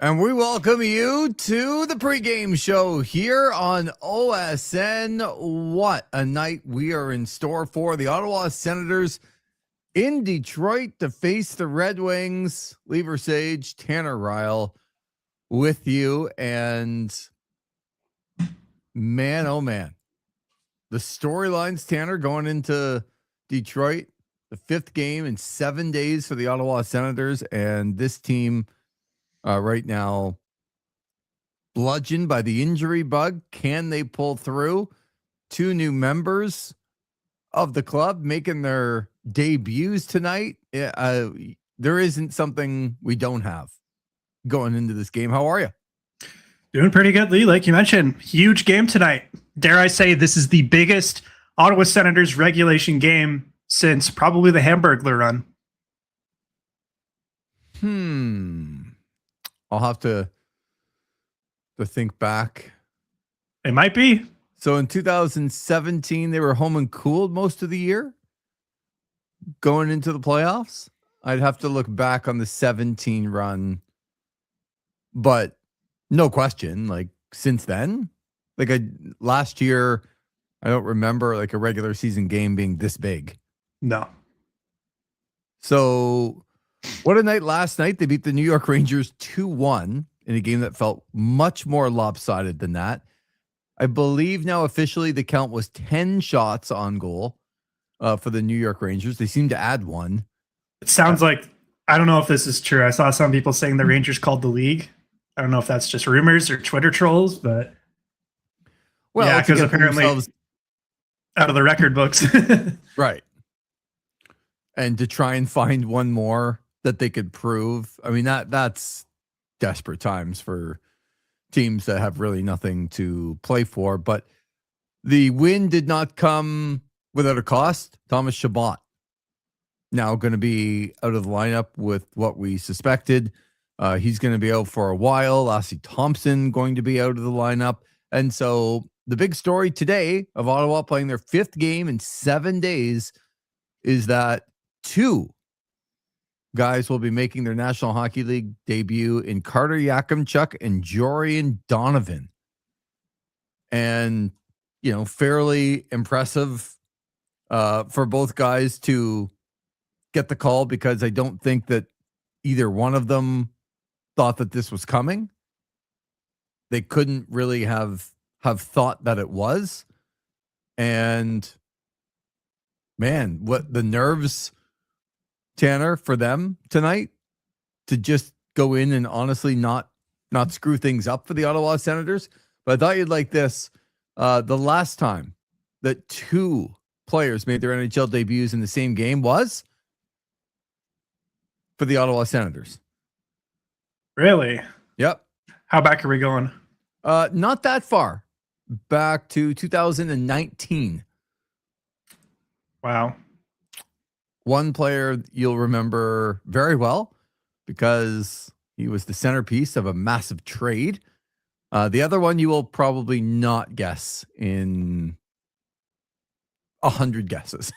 And we welcome you to the pregame show here on OSN. What a night we are in store for. The Ottawa Senators in Detroit to face the Red Wings. Lever Sage, Tanner Ryle with you. And man, oh man, the storylines, Tanner, going into Detroit, the fifth game in 7 days for the Ottawa Senators. And this team right now, bludgeoned by the injury bug. Can they pull through? Two new members of the club making their debuts tonight. There isn't something we don't have going into this game. How are you? Doing pretty good, Lee. Like you mentioned, huge game tonight. Dare I say this is the biggest Ottawa Senators regulation game since probably the Hamburglar run. I'll have to think back. It might be. So in 2017, they were home and cooled most of the year going into the playoffs. I'd have to look back on the 17 run, but no question, like since then, like last year, I don't remember like a regular season game being this big. No. So what a night last night. They beat the New York Rangers 2-1 in a game that felt much more lopsided than that. I believe now officially the count was 10 shots on goal for the New York Rangers. They seem to add one. It sounds like, I don't know if this is true. I saw some people saying the Rangers called the league. I don't know if that's just rumors or Twitter trolls, but well, yeah, because apparently out of the record books. Right. And to try and find one more that they could prove. I mean, that's desperate times for teams that have really nothing to play for. But the win did not come without a cost. Thomas Chabot now going to be out of the lineup with what we suspected. He's going to be out for a while. Lassie Thompson going to be out of the lineup. And so the big story today of Ottawa playing their fifth game in 7 days is that two guys will be making their National Hockey League debut in Carter Yakimchuk and Jorian Donovan. And, you know, fairly impressive for both guys to get the call, because I don't think that either one of them thought that this was coming. They couldn't really have thought that it was. And man, what the nerves, Tanner, for them tonight to just go in and honestly not screw things up for the Ottawa Senators. But I thought you'd like this. The last time that two players made their NHL debuts in the same game was for the Ottawa Senators. Really? Yep. How back are we going? Not that far. Back to 2019. Wow. One player you'll remember very well because he was the centerpiece of a massive trade. The other one you will probably not guess in 100 guesses.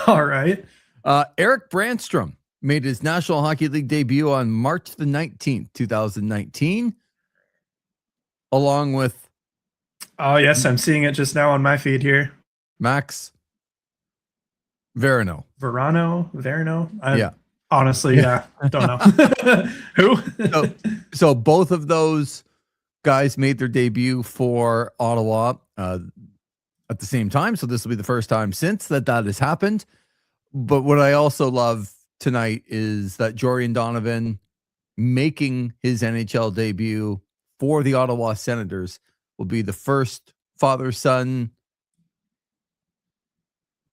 All right. Eric Brandstrom made his National Hockey League debut on March the 19th, 2019, along with... Oh, yes, I'm seeing it just now on my feed here. Max Verano. Yeah. Honestly, yeah, don't know. Who? So both of those guys made their debut for Ottawa at the same time. So this will be the first time since that has happened. But what I also love tonight is that Jorian Donovan making his NHL debut for the Ottawa Senators will be the first father-son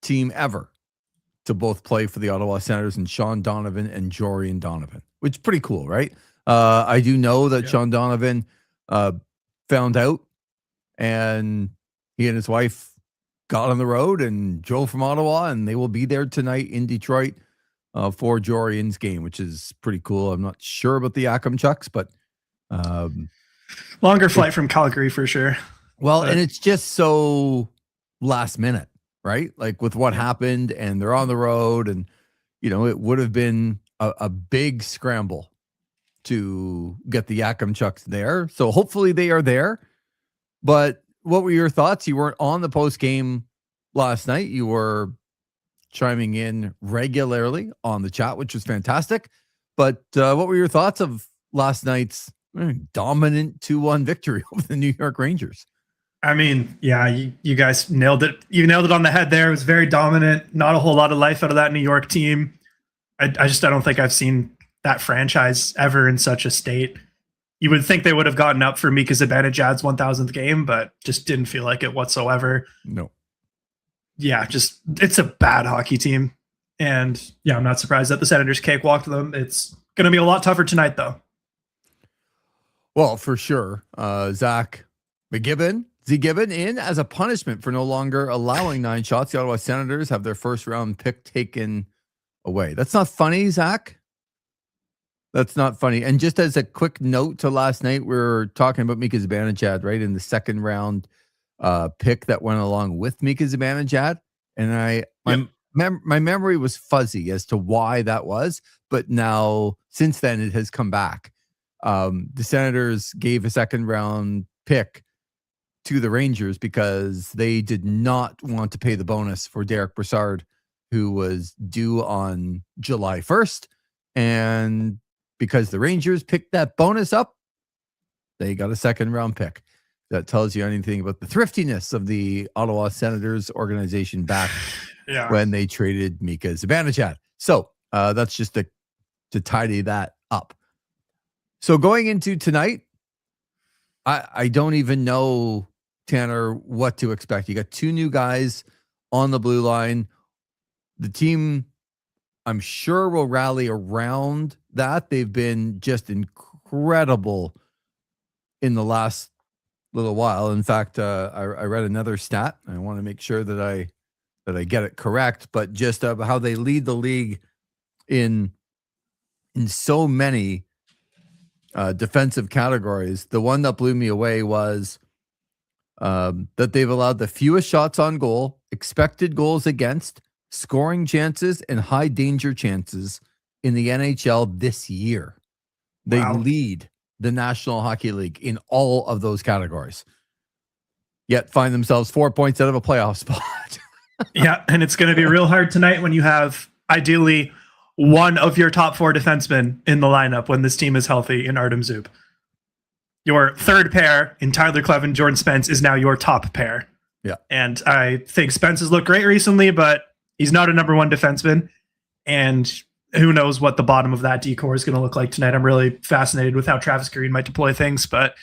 team ever to both play for the Ottawa Senators, and Sean Donovan and Jorian Donovan, which is pretty cool, right? I do know that Sean Donovan found out, and he and his wife got on the road and drove from Ottawa, and they will be there tonight in Detroit for Jorian's game, which is pretty cool. I'm not sure about the Yakimchuks, but longer flight from Calgary for sure. Well, and it's just so last minute, right? Like with what happened, and they're on the road, and you know, it would have been a big scramble to get the Yakam Chucks there. So hopefully they are there. But what were your thoughts? You weren't on the post game last night. You were chiming in regularly on the chat, which was fantastic. But what were your thoughts of last night's dominant 2-1 victory over the New York Rangers? I mean, yeah, you guys nailed it. You nailed it on the head there. It was very dominant. Not a whole lot of life out of that New York team. I don't think I've seen that franchise ever in such a state. You would think they would have gotten up for Mika Zibanejad's 1,000th game, but just didn't feel like it whatsoever. No. Yeah, just it's a bad hockey team. And yeah, I'm not surprised that the Senators cakewalked them. It's going to be a lot tougher tonight, though. Well, for sure. Zach Gibbon in as a punishment for no longer allowing 9 shots. The Ottawa Senators have their first round pick taken away. That's not funny, Zach. That's not funny. And just as a quick note to last night, we were talking about Mika Zibanejad, right? In the second round pick that went along with Mika Zibanejad. And my memory was fuzzy as to why that was. But now, since then, it has come back. The Senators gave a second round pick to the Rangers because they did not want to pay the bonus for Derek Brassard, who was due on July 1st. And because the Rangers picked that bonus up, they got a second round pick. That tells you anything about the thriftiness of the Ottawa Senators organization back when they traded Mika Zibanejad. So that's just to tidy that up. So going into tonight, I don't even know, Tanner, what to expect. You got 2 new guys on the blue line. The team, I'm sure, will rally around that. They've been just incredible in the last little while. In fact, I read another stat. I want to make sure that I get it correct, but just how they lead the league in so many defensive categories. The one that blew me away was that they've allowed the fewest shots on goal, expected goals against, scoring chances, and high danger chances in the NHL this year. They lead the National Hockey League in all of those categories, yet find themselves 4 points out of a playoff spot. Yeah, and it's going to be real hard tonight when you have ideally one of your top 4 defensemen in the lineup when this team is healthy in Artem Zub. Your third pair in Tyler Clevin, Jordan Spence is now your top pair. Yeah. And I think Spence has looked great recently, but he's not a number 1 defenseman. And who knows what the bottom of that decor is going to look like tonight. I'm really fascinated with how Travis Green might deploy things. But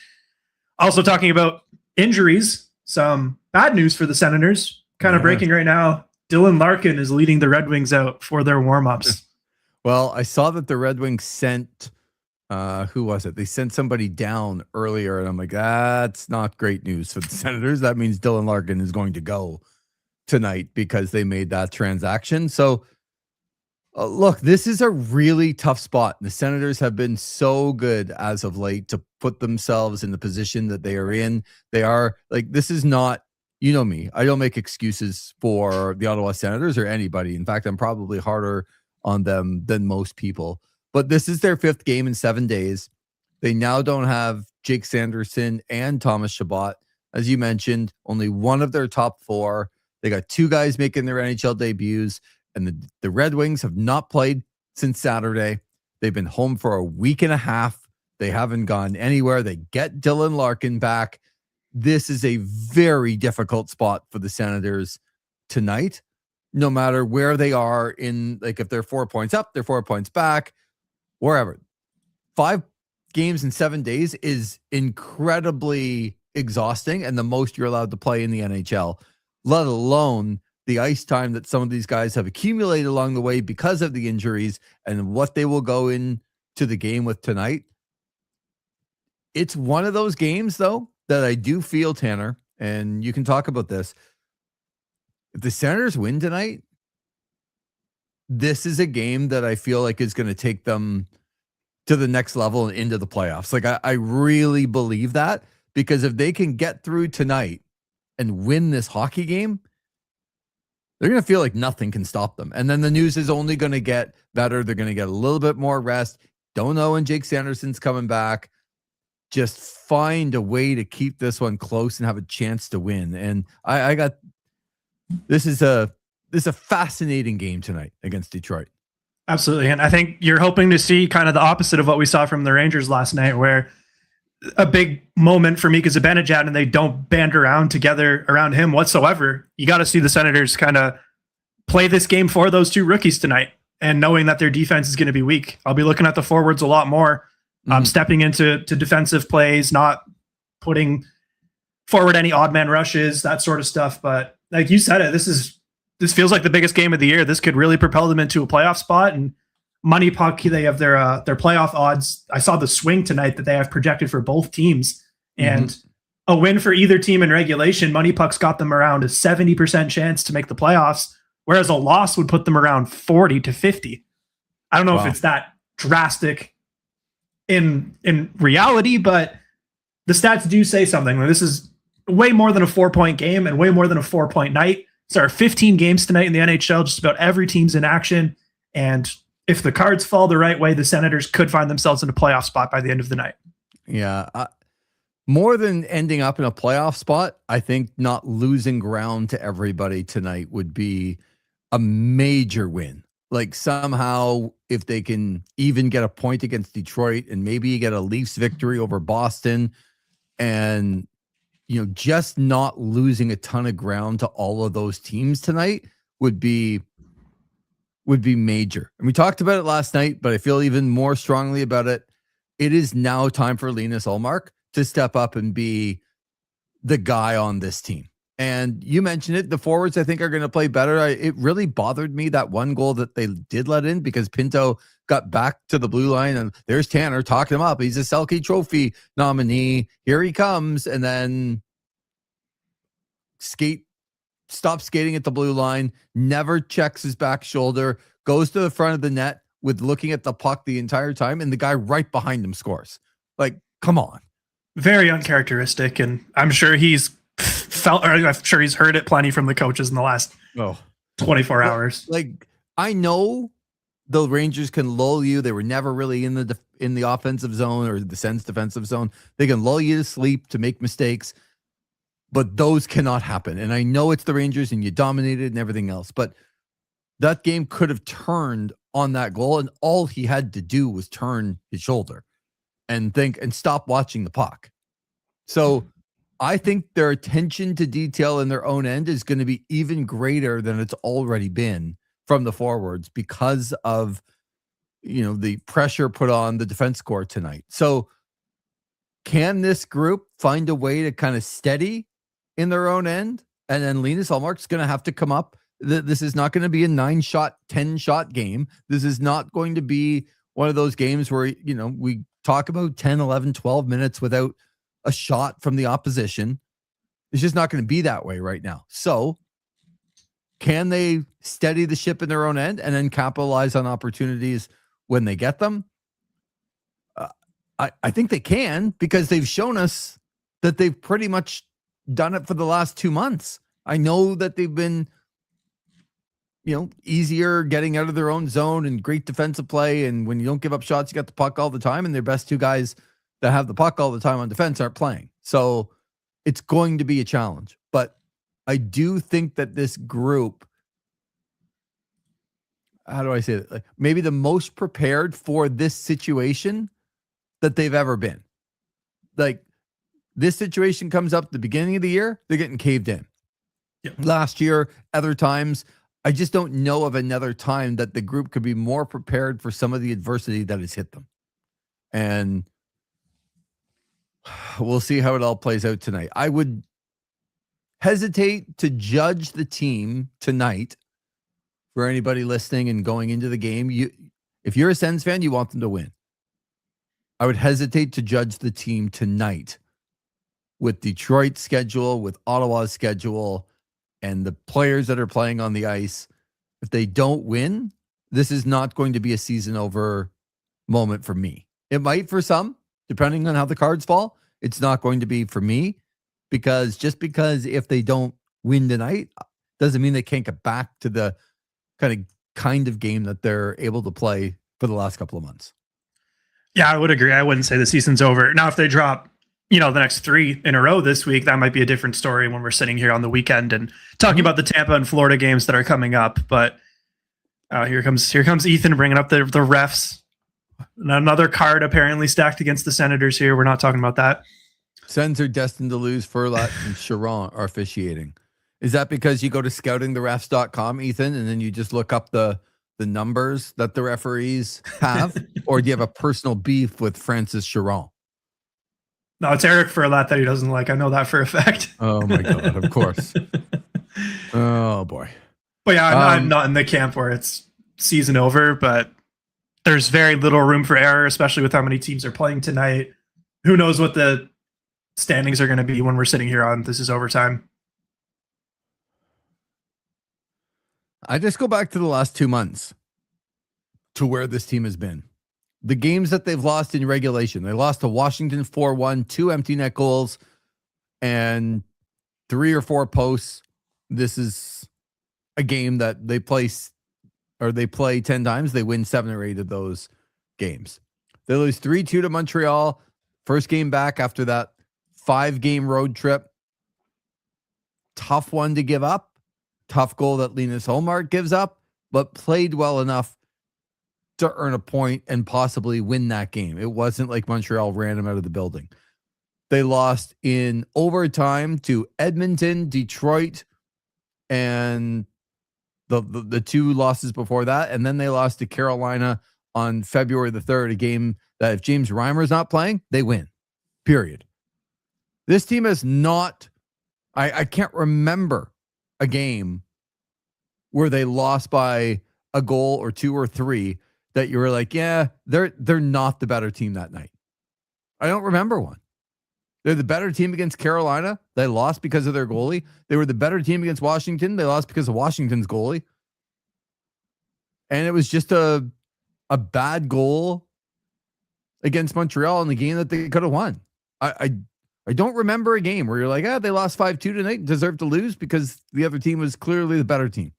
also talking about injuries, some bad news for the Senators. Kind of breaking right now. Dylan Larkin is leading the Red Wings out for their warm-ups. Well, I saw that the Red Wings sent, who was it? They sent somebody down earlier, and I'm like, that's not great news for the Senators. That means Dylan Larkin is going to go tonight because they made that transaction. So, look, this is a really tough spot. The Senators have been so good as of late to put themselves in the position that they are in. They are like, this is not, you know me, I don't make excuses for the Ottawa Senators or anybody. In fact, I'm probably harder on them than most people. But this is their 5th game in 7 days. They now don't have Jake Sanderson and Thomas Chabot. As you mentioned, only one of their top 4. They got 2 guys making their NHL debuts. And the Red Wings have not played since Saturday. They've been home for a week and a half. They haven't gone anywhere. They get Dylan Larkin back. This is a very difficult spot for the Senators tonight, no matter where they are in, like, if they're 4 points up, they're 4 points back, wherever. 5 games in 7 days is incredibly exhausting and the most you're allowed to play in the NHL, let alone the ice time that some of these guys have accumulated along the way because of the injuries and what they will go into the game with tonight. It's one of those games, though, that I do feel, Tanner, and you can talk about this. If the Senators win tonight, this is a game that I feel like is going to take them to the next level and into the playoffs. Like, I really believe that, because if they can get through tonight and win this hockey game, they're going to feel like nothing can stop them. And then the news is only going to get better. They're going to get a little bit more rest. Don't know when Jake Sanderson's coming back. Just find a way to keep this one close and have a chance to win. And I got this is a fascinating game tonight against Detroit. Absolutely. And I think you're hoping to see kind of the opposite of what we saw from the Rangers last night, where a big moment for Mika Zibanejad and they don't band around together around him whatsoever. You got to see the Senators kind of play this game for those two rookies tonight, and knowing that their defense is going to be weak. I'll be looking at the forwards a lot more, stepping into defensive plays, not putting forward any odd man rushes, that sort of stuff. But like you said, this feels like the biggest game of the year. This could really propel them into a playoff spot. And Money Puck, they have their playoff odds. I saw the swing tonight that they have projected for both teams, and a win for either team in regulation. Money Puck's got them around a 70% chance to make the playoffs, whereas a loss would put them around 40 to 50. I don't know if it's that drastic in reality, but the stats do say something. This is way more than a 4-point game and way more than a 4-point night. There are 15 games tonight in the NHL. Just about every team's in action. And if the cards fall the right way, the Senators could find themselves in a playoff spot by the end of the night. Yeah. More than ending up in a playoff spot, I think not losing ground to everybody tonight would be a major win. Like somehow if they can even get a point against Detroit and maybe you get a Leafs victory over Boston, and just not losing a ton of ground to all of those teams tonight would be major. And we talked about it last night, but I feel even more strongly about it. It is now time for Linus Ullmark to step up and be the guy on this team. And you mentioned it, the forwards I think are going to play better. It really bothered me, that one goal that they did let in, because Pinto got back to the blue line and there's Tanner talking him up. He's a Selke Trophy nominee. Here he comes. And then stops skating at the blue line, never checks his back shoulder, goes to the front of the net with looking at the puck the entire time, and the guy right behind him scores. Like, come on. Very uncharacteristic. And I'm sure he's heard it plenty from the coaches in the last 24 hours. Like, I know the Rangers can lull you. They were never really in the offensive zone or the Sens defensive zone. They can lull you to sleep, to make mistakes, but those cannot happen. And I know it's the Rangers and you dominated and everything else, but that game could have turned on that goal, and all he had to do was turn his shoulder and think and stop watching the puck. So I think their attention to detail in their own end is going to be even greater than it's already been from the forwards because of, the pressure put on the defense core tonight. So can this group find a way to kind of steady in their own end? And then Linus Ullmark's going to have to come up. This is not going to be a 9-shot, 10-shot game. This is not going to be one of those games where, we talk about 10, 11, 12 minutes without a shot from the opposition. It's just not going to be that way right now. So can they steady the ship in their own end and then capitalize on opportunities when they get them? I think they can, because they've shown us that they've pretty much done it for the last 2 months. I know that they've been, easier getting out of their own zone and great defensive play. And when you don't give up shots, you got the puck all the time. And their best two guys that have the puck all the time on defense aren't playing. So it's going to be a challenge. But I do think that this group, how do I say it? Like, maybe the most prepared for this situation that they've ever been. Like, this situation comes up at the beginning of the year, they're getting caved in. Yep. Last year, other times, I just don't know of another time that the group could be more prepared for some of the adversity that has hit them. And we'll see how it all plays out tonight. I would hesitate to judge the team tonight. For anybody listening and going into the game, if you're a Sens fan, you want them to win. I would hesitate to judge the team tonight with Detroit's schedule, with Ottawa's schedule, and the players that are playing on the ice. If they don't win, this is not going to be a season over moment for me. It might for some, depending on how the cards fall. It's not going to be for me, because if they don't win tonight doesn't mean they can't get back to the kind of game that they're able to play for the last couple of months. Yeah, I would agree. I wouldn't say the season's over. Now, if they drop, the next 3 in a row this week, that might be a different story when we're sitting here on the weekend and talking about the Tampa and Florida games that are coming up. But here comes Ethan bringing up the refs. Another card apparently stacked against the Senators here. We're not talking about that. Sens are destined to lose. Furlat and Chiron are officiating. Is that because you go to scoutingtherefs.com, Ethan, and then you just look up the numbers that the referees have? Or do you have a personal beef with Francis Chiron? No, it's Eric Furlat that he doesn't like. I know that for a fact. Oh, my God. Of course. Oh, boy. But yeah, I'm not in the camp where it's season over, but there's very little room for error, especially with how many teams are playing tonight. Who knows what the standings are going to be when we're sitting here on This Is Overtime. I just go back to the last 2 months to where this team has been. The games that they've lost in regulation. They lost to Washington 4-1, 2 empty net goals, and 3 or 4 posts. This is a game that they play 10 times. They win 7 or 8 of those games. They lose 3-2 to Montreal. First game back after that 5-game road trip. Tough one to give up. Tough goal that Linus Holmark gives up, but played well enough to earn a point and possibly win that game. It wasn't like Montreal ran him out of the building. They lost in overtime to Edmonton, Detroit, and the 2 losses before that. And then they lost to Carolina on February the 3rd, a game that if James Reimer's not playing, they win. Period. This team has not, I can't remember a game where they lost by a goal or 2 or 3 that you were like, yeah, they're not the better team that night. I don't remember one. They're the better team against Carolina. They lost because of their goalie. They were the better team against Washington. They lost because of Washington's goalie. And it was just a bad goal against Montreal in the game that they could have won. I don't remember a game where you're like, they lost 5-2 tonight and deserved to lose because the other team was clearly the better team.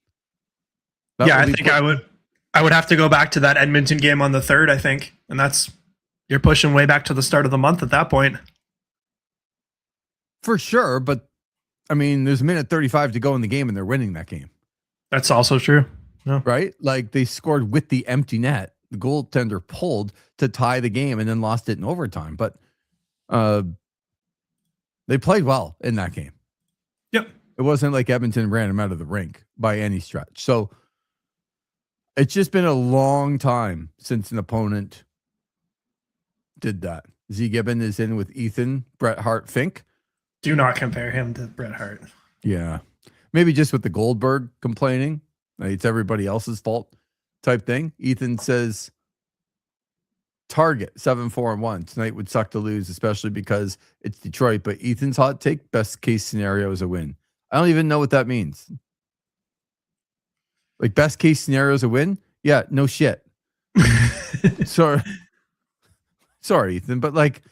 I think I would have to go back to that Edmonton game on the 3rd, I think. And you're pushing way back to the start of the month at that point. For sure, but I mean, there's a minute 35 to go in the game and they're winning that game. That's also true. Yeah. Right? Like they scored with the empty net. The goaltender pulled to tie the game and then lost it in overtime. But they played well in that game. Yep. It wasn't like Edmonton ran them out of the rink by any stretch. So it's just been a long time since an opponent did that. Z Gibbon is in with Ethan, Bret Hart Fink. Do not compare him to Bret Hart. Yeah. Maybe just with the Goldberg complaining. Like it's everybody else's fault type thing. Ethan says, Target 7-4-1. Tonight would suck to lose, especially because it's Detroit. But Ethan's hot take, best case scenario is a win. I don't even know what that means. Like best case scenario is a win? Yeah, no shit. Sorry, Ethan, but like,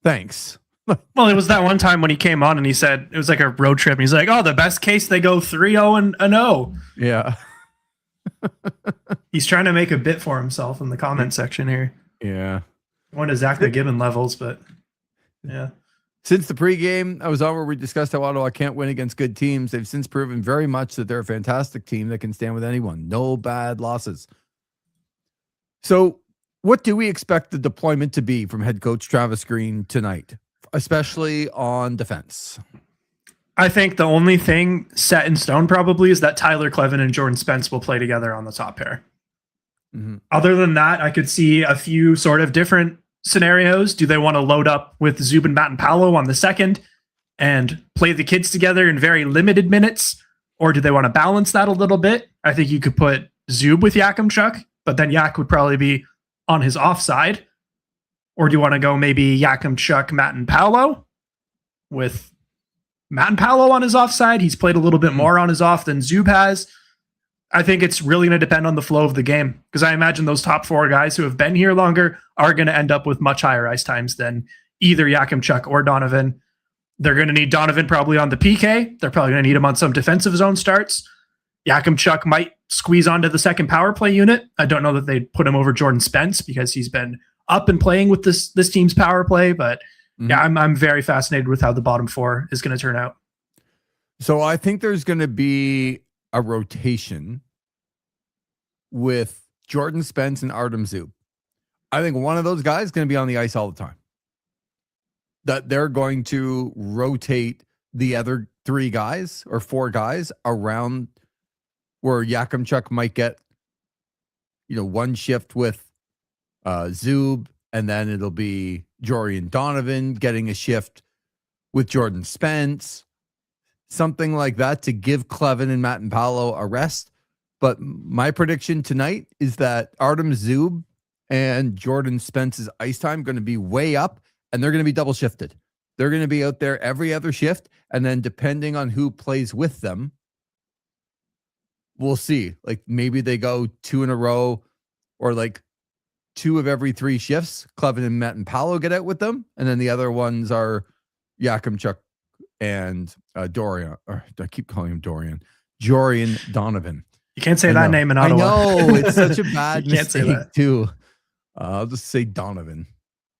thanks. Well, it was that one time when he came on and he said it was like a road trip. And he's like, the best case they go 3-0-0. Yeah. He's trying to make a bit for himself in the comment section here. Yeah. One to Zach McGibbon levels, but yeah. Since the pregame, I was on where we discussed how Ottawa can't win against good teams. They've since proven very much that they're a fantastic team that can stand with anyone. No bad losses. So what do we expect the deployment to be from head coach Travis Green tonight, especially on defense? I think the only thing set in stone probably is that Tyler Clevin and Jordan Spence will play together on the top pair. Mm-hmm. Other than that, I could see a few sort of different scenarios. Do they want to load up with Zub and Matt and Paolo on the second and play the kids together in very limited minutes? Or do they want to balance that a little bit? I think you could put Zub with Yakimchuk, but then Yak would probably be on his offside. Or do you want to go maybe Yakimchuk, Matt and Paolo with Matt and Paolo on his offside? He's played a little bit more on his off than Zub has. I think it's really going to depend on the flow of the game because I imagine those top 4 guys who have been here longer are going to end up with much higher ice times than either Yakimchuk or Donovan. They're going to need Donovan probably on the PK. They're probably going to need him on some defensive zone starts. Yakimchuk might squeeze onto the second power play unit. I don't know that they'd put him over Jordan Spence because he's been up and playing with this team's power play. But Mhm. yeah, I'm very fascinated with how the bottom four is going to turn out. So I think there's going to be a rotation with Jordan Spence and Artem Zub. I think one of those guys is going to be on the ice all the time. That they're going to rotate the other 3 guys or 4 guys around where Yakimchuk might get, one shift with Zub, and then it'll be Jorian Donovan getting a shift with Jordan Spence, something like that to give Clevin and Matt and Paolo a rest. But my prediction tonight is that Artem Zub and Jordan Spence's ice time going to be way up, and they're going to be double shifted. They're going to be out there every other shift, and then depending on who plays with them, we'll see. Like maybe they go 2 in a row, or like 2 of every 3 shifts. Clevin and Matt and Paolo get out with them, and then the other ones are Yakimchuk and Dorian. Or I keep calling him Dorian. Jorian Donovan. You can't say that name in Ottawa. I know it's such a bad You can't say mistake that. too. I'll just say Donovan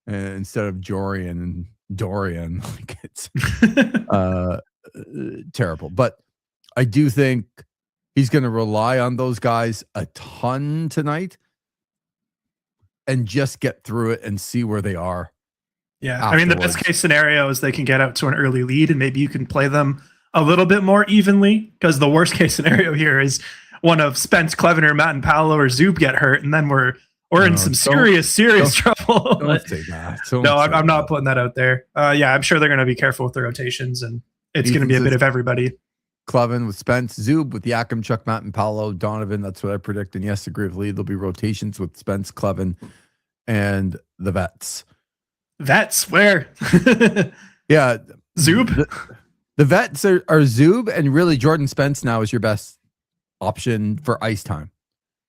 instead of Jorian and Dorian. Like it's terrible. But I do think he's going to rely on those guys a ton tonight and just get through it and see where they are. Yeah. Afterwards. I mean, the best case scenario is they can get out to an early lead and maybe you can play them a little bit more evenly, because the worst case scenario here is one of Spence, Clevin, or Matt and Paolo or Zub get hurt, and then we're in some serious trouble. Don't say that. No, I'm not putting that out there. Yeah, I'm sure they're going to be careful with the rotations, and it's going to be a bit of everybody. Clevin with Spence, Zub with Yakimchuk, Matt and Paolo, Donovan. That's what I predict. And yes, agree with Lee. There'll be rotations with Spence, Clevin, and the vets. Vets, where? Yeah. Zub? The vets are Zub, and really Jordan Spence now is your best option for ice time.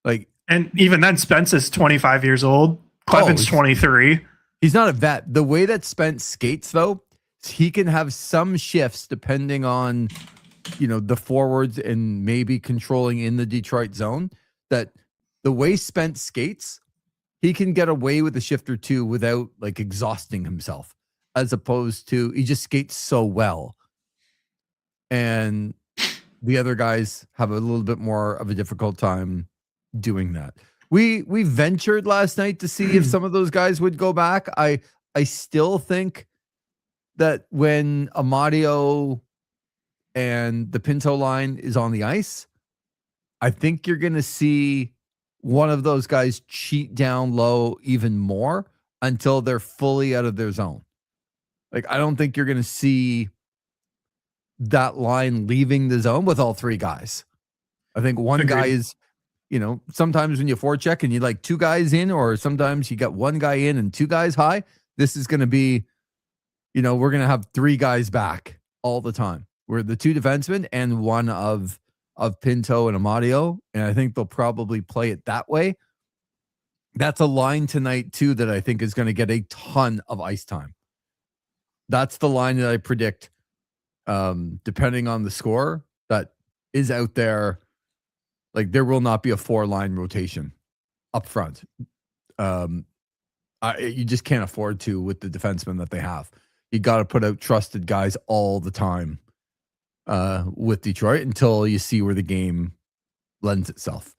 Like, and even then, Spence is 25 years old. Clevin's 23. He's not a vet. The way that Spence skates, though, he can have some shifts depending on, the forwards and maybe controlling in the Detroit zone. That the way Spence skates, he can get away with a shift or 2 without like exhausting himself, as opposed to he just skates so well. And the other guys have a little bit more of a difficult time doing that. We ventured last night to see if some of those guys would go back. I still think that when Amadio and the Pinto line is on the ice, I think you're going to see one of those guys cheat down low even more until they're fully out of their zone. Like, I don't think you're going to see that line leaving the zone with all 3 guys. I think one Agreed. guy is, sometimes when you forecheck and you like 2 guys in, or sometimes you got 1 guy in and 2 guys high, this is going to be, we're going to have 3 guys back all the time. We're the 2 defensemen and one of Pinto and Amadio. And I think they'll probably play it that way. That's a line tonight too that I think is going to get a ton of ice time. That's the line that I predict, depending on the score, that is out there. Like, there will not be a 4-line rotation up front. You just can't afford to with the defensemen that they have. You got to put out trusted guys all the time with Detroit until you see where the game lends itself.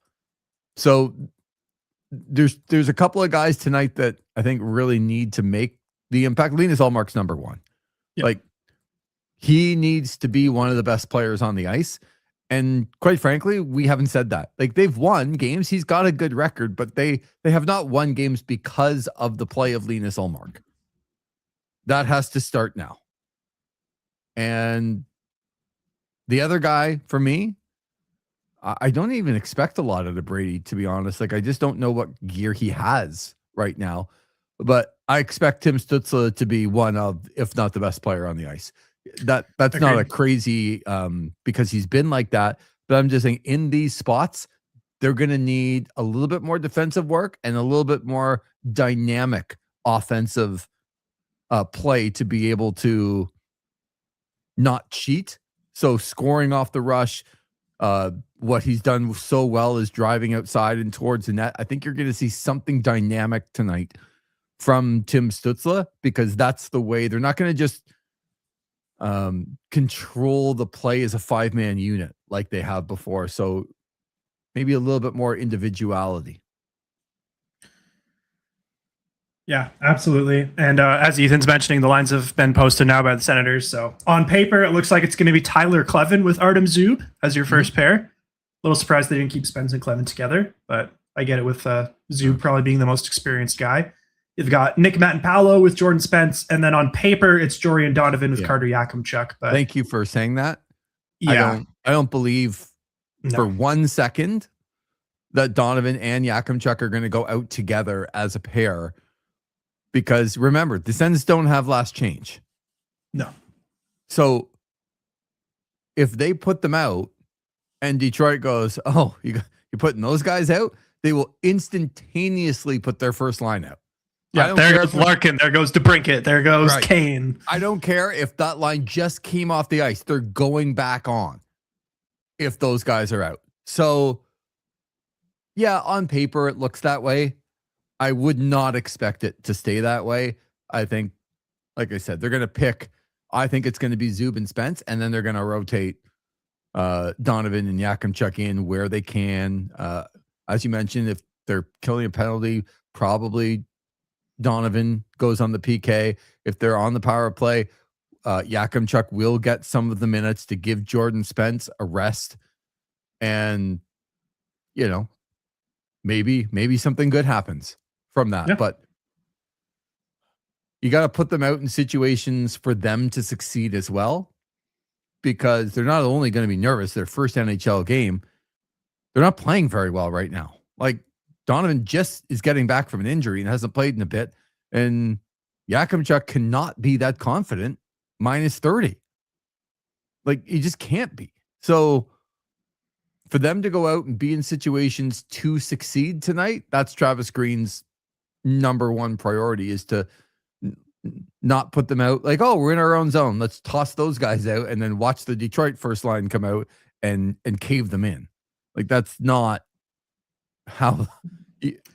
So there's a couple of guys tonight that I think really need to make the impact. Linus Ullmark's number 1. Yep. Like, he needs to be one of the best players on the ice. And quite frankly, we haven't said that. Like, they've won games. He's got a good record, but they have not won games because of the play of Linus Ullmark. That has to start now. And the other guy, for me, I don't even expect a lot out of Brady, to be honest. Like, I just don't know what gear he has right now. But I expect Tim Stützle to be one of, if not the best player on the ice. That's okay. Not a crazy because he's been like that. But I'm just saying, in these spots, they're going to need a little bit more defensive work and a little bit more dynamic offensive play to be able to not cheat. So scoring off the rush, what he's done so well is driving outside and towards the net. I think you're going to see something dynamic tonight from Tim Stützle, because that's the way. They're not going to just control the play as a 5-man unit like they have before. So maybe a little bit more individuality. Yeah, absolutely. And as Ethan's mentioning, the lines have been posted now by the Senators. So on paper, it looks like it's going to be Tyler Kleven with Artem Zub as your first pair. A little surprised they didn't keep Spence and Kleven together, but I get it with Zub probably being the most experienced guy. You've got Nick Mattapalo with Jordan Spence, and then on paper, it's Jorian Donovan with Carter Yakimchuk. But thank you for saying that. Yeah, I don't believe for 1 second that Donovan and Yakimchuk are going to go out together as a pair. Because remember, the Sens don't have last change. No. So if they put them out and Detroit goes, oh, you're putting those guys out, they will instantaneously put their first line out. Yeah, there goes Larkin. There goes DeBrincat. There goes Kane. I don't care if that line just came off the ice. They're going back on if those guys are out. So, yeah, on paper, it looks that way. I would not expect it to stay that way. I think, like I said, they're going to pick. I think it's going to be Zub and Spence, and then they're going to rotate Donovan and Yakimchuk in where they can. As you mentioned, if they're killing a penalty, probably Donovan goes on the PK. If they're on the power play, Yakimchuk will get some of the minutes to give Jordan Spence a rest. And, maybe something good happens from that. Yeah. But you got to put them out in situations for them to succeed as well, because they're not only going to be nervous, their first NHL game, they're not playing very well right now. Like, Donovan just is getting back from an injury and hasn't played in a bit. And Yakimchuk cannot be that confident minus 30. Like, he just can't be. So for them to go out and be in situations to succeed tonight, that's Travis Green's number one priority, is to not put them out like, oh, we're in our own zone, let's toss those guys out and then watch the Detroit first line come out and cave them in. Like, that's not how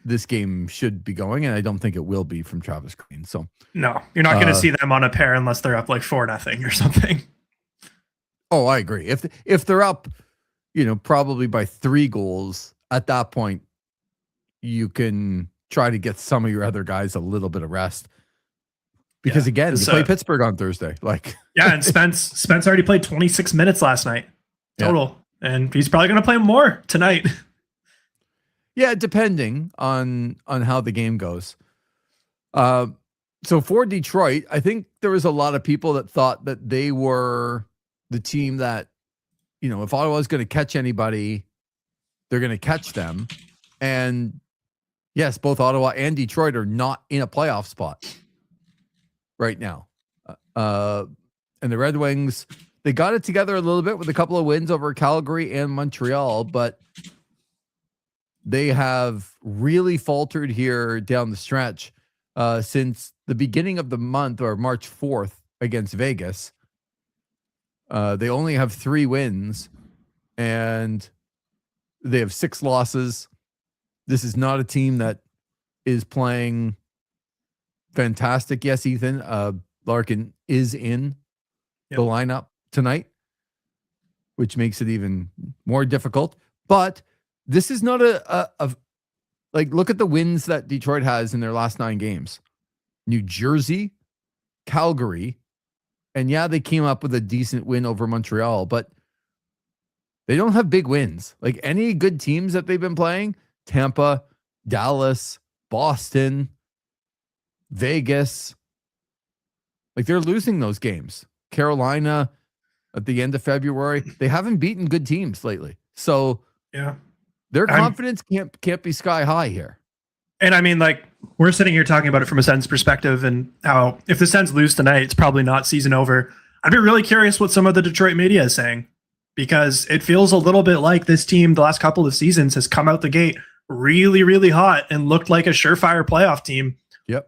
this game should be going, and I don't think it will be from Travis Green. So no, you're not going to see them on a pair unless they're up like 4-0 or something. Oh, I agree. If they're up, probably by 3 goals, at that point, you can try to get some of your other guys a little bit of rest. Because again, you play Pittsburgh on Thursday. And Spence already played 26 minutes last night total, and he's probably going to play more tonight. Yeah, depending on how the game goes. So for Detroit, I think there was a lot of people that thought that they were the team that, if Ottawa is going to catch anybody, they're going to catch them. And yes, both Ottawa and Detroit are not in a playoff spot right now. And the Red Wings, they got it together a little bit with a couple of wins over Calgary and Montreal, but they have really faltered here down the stretch since the beginning of the month, or March 4th against Vegas. They only have 3 wins and they have 6 losses. This is not a team that is playing fantastic. Yes, Ethan, Larkin is in the lineup tonight, which makes it even more difficult. But this is not look at the wins that Detroit has in their last 9 games. New Jersey, Calgary, and they came up with a decent win over Montreal, but they don't have big wins. Like, any good teams that they've been playing, Tampa, Dallas, Boston, Vegas, like, they're losing those games. Carolina at the end of February, they haven't beaten good teams lately. So their confidence can't be sky high here. And I mean, like, we're sitting here talking about it from a Sens perspective, and how if the Sens lose tonight, it's probably not season over. I'd be really curious what some of the Detroit media is saying, because it feels a little bit like this team the last couple of seasons has come out the gate really, really hot and looked like a surefire playoff team,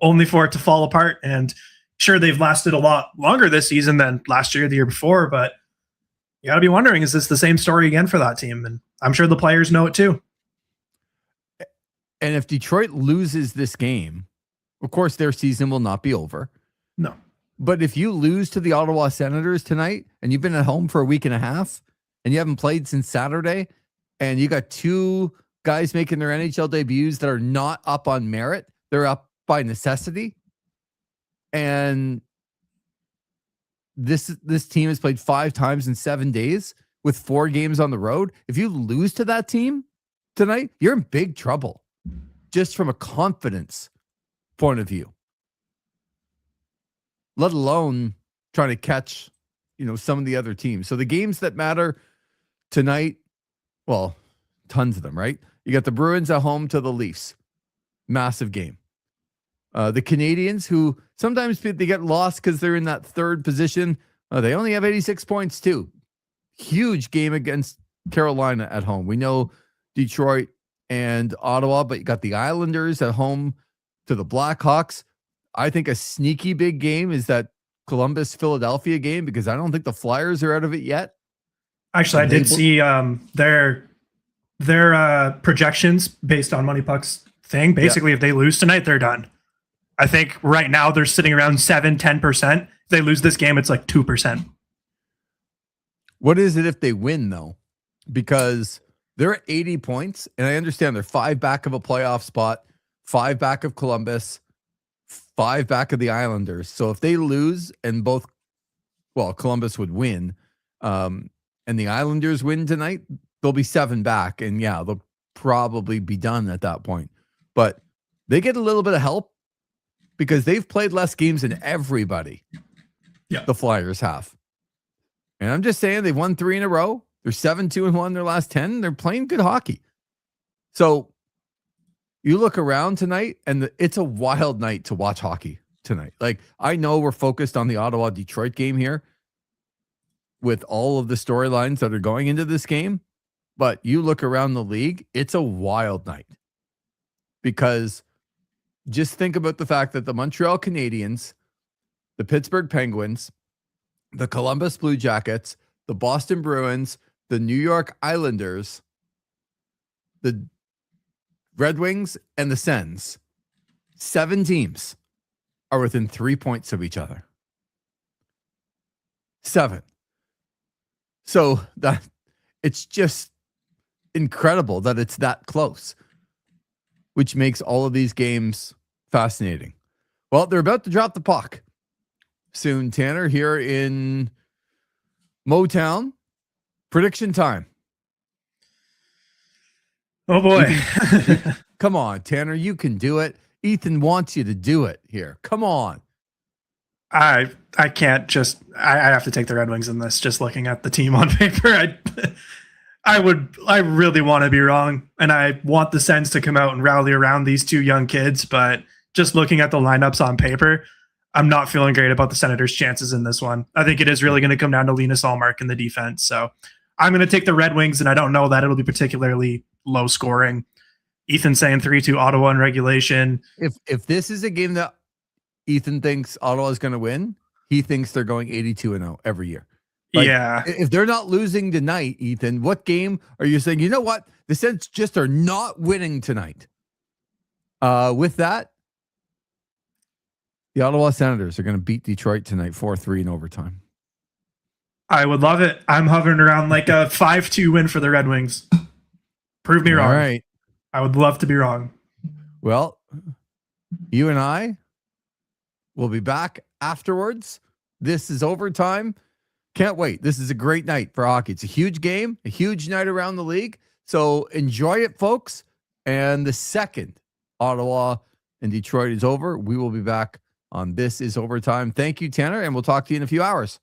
only for it to fall apart. And sure, they've lasted a lot longer this season than last year, the year before, but you got to be wondering, is this the same story again for that team? And I'm sure the players know it too. And if Detroit loses this game, Of course, their season will not be over. No. But if you lose to the Ottawa Senators tonight and you've been at home for a week and a half and you haven't played since Saturday and you got two guys making their NHL debuts that are not up on merit, they're up by necessity. And this team has played 5 times in 7 days with 4 games on the road. If you lose to that team tonight, you're in big trouble just from a confidence point of view, let alone trying to catch, some of the other teams. So the games that matter tonight, well, tons of them, right? You got the Bruins at home to the Leafs. Massive game. The Canadians, who sometimes they get lost because they're in that third position. They only have 86 points too. Huge game against Carolina at home. We know Detroit and Ottawa, but you got the Islanders at home to the Blackhawks. I think a sneaky big game is that Columbus-Philadelphia game because I don't think the Flyers are out of it yet. Actually, I did see their projections based on Money Puck's thing. Basically, if they lose tonight, they're done. I think right now they're sitting around 7-10%. If they lose this game, it's like 2%. What is it if they win, though? Because they're at 80 points, and I understand they're 5 back of a playoff spot, 5 back of Columbus, 5 back of the Islanders. So if they lose and Columbus would win, and the Islanders win tonight, they'll be 7 back, and they'll probably be done at that point. But they get a little bit of help because they've played less games than everybody. Yeah, the Flyers have. And I'm just saying they've won 3 in a row. They're 7-2-1 their last 10. They're playing good hockey. So you look around tonight, and it's a wild night to watch hockey tonight. Like, I know we're focused on the Ottawa-Detroit game here with all of the storylines that are going into this game, but you look around the league, it's a wild night. Because just think about the fact that the Montreal Canadiens, the Pittsburgh Penguins, the Columbus Blue Jackets, the Boston Bruins, the New York Islanders, the Red Wings, and the Sens, 7 teams are within 3 points of each other. 7. So that it's just incredible that it's that close, which makes all of these games fascinating. Well, they're about to drop the puck soon, Tanner, here in Motown. Prediction time. Oh boy. Come on, Tanner, you can do it. Ethan wants you to do it here. Come on. I can't just I have to take the Red Wings in this, just looking at the team on paper. I really want to be wrong, and I want the Sens to come out and rally around these 2 young kids, but just looking at the lineups on paper, I'm not feeling great about the Senators' chances in this one. I think it is really going to come down to Linus Ullmark in the defense. So I'm going to take the Red Wings, and I don't know that it'll be particularly low scoring. Ethan saying 3-2 Ottawa in regulation. If this is a game that Ethan thinks Ottawa is going to win, he thinks they're going 82-0 every year. Like, yeah. If they're not losing tonight, Ethan, what game are you saying, you know what? The Sens just are not winning tonight. With that, the Ottawa Senators are going to beat Detroit tonight 4-3 in overtime. I would love it. I'm hovering around like a 5-2 win for the Red Wings. Prove me wrong. All right. I would love to be wrong. Well, you and I will be back afterwards. This is overtime. Can't wait. This is a great night for hockey. It's a huge game, a huge night around the league. So enjoy it, folks. And the second Ottawa and Detroit is over, we will be back on This Is Overtime. Thank you, Tanner, and we'll talk to you in a few hours.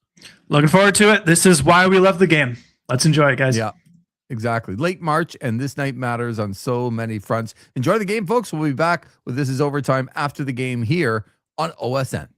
Looking forward to it. This is why we love the game. Let's enjoy it, guys. Yeah, exactly. Late March, and this night matters on so many fronts. Enjoy the game, folks. We'll be back with This Is Overtime after the game here on OSN.